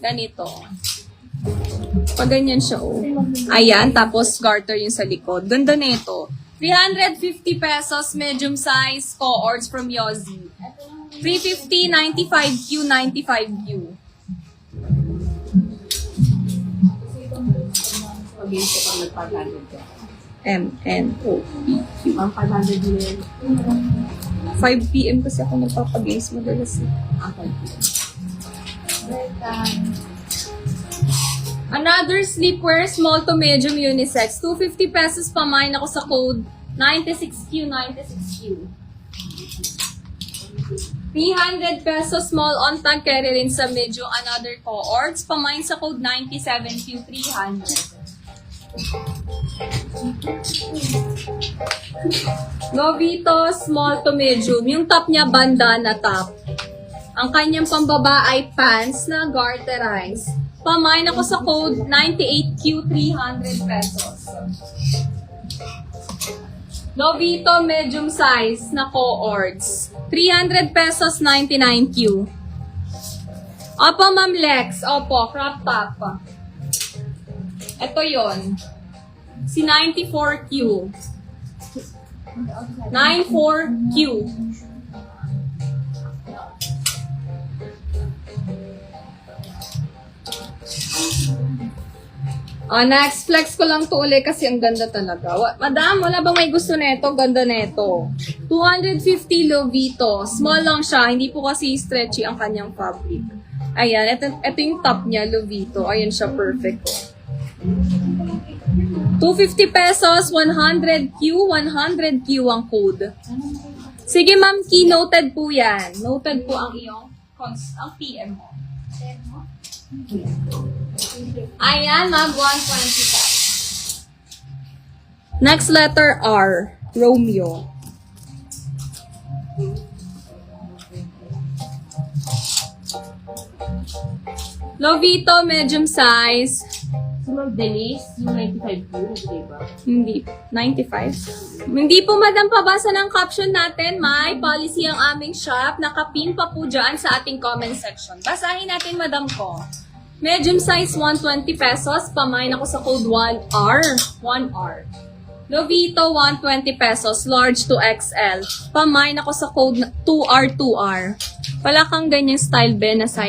Ganito. Pag ganyan siya, oh. Ayan, tapos garter yung sa likod. Ganda na ito. 350 pesos, medium size, cohorts from Yozzy. 350, 95Q, 95Q. Pag-iisip ang nagpag-100 ka. MNO. Ang 500 din. 5 PM kasi ako nagpapag-ace madalas. Ang 500. Another sleepwear, small to medium unisex. 250 pesos pa mine ako sa code 96Q, 96Q. 300 pesos small on tag carry rin sa medyo another cohorts. Pamain sa code 97Q, 300. Novito, small to medium. Yung top niya, bandana top. Ang kanyang pambaba ay pants na garterized. Pamain ako sa code 98Q, 300 pesos. Novito, medium size na cohorts. 300 pesos, 99Q. Opo, Ma'am Lex. Opo, crop top. Ito yon. Si 94Q. 94Q. Next, flex ko lang to uli kasi ang ganda talaga. Madam, wala bang may gusto neto? Ganda neto. 250 Lovito. Small lang siya. Hindi po kasi stretchy ang kanyang fabric. Ayan, ito yung top niya, Lovito. Ayan siya, perfect. 250 pesos, 100Q, 100Q ang code. Sige, ma'am, key noted po yan. Noted po ang iyong ang PM mo. Ayan, ma'am, 125. Next letter R, Romeo. Lovito, medium size. Sunod, Denise, yung 95 po, diba? Hindi. 95? Hindi po, madam, pabasa ng caption natin. May policy ang aming shop. Nakapin pa po dyan sa ating comment section. Basahin natin, madam ko. Medium size, 120 pesos. Pamain ako sa code 1R. 1R. Lovito, 120 pesos. Large to XL. Pamain ako sa code 2R, 2R. Wala kang ganyang style, Ben, na size.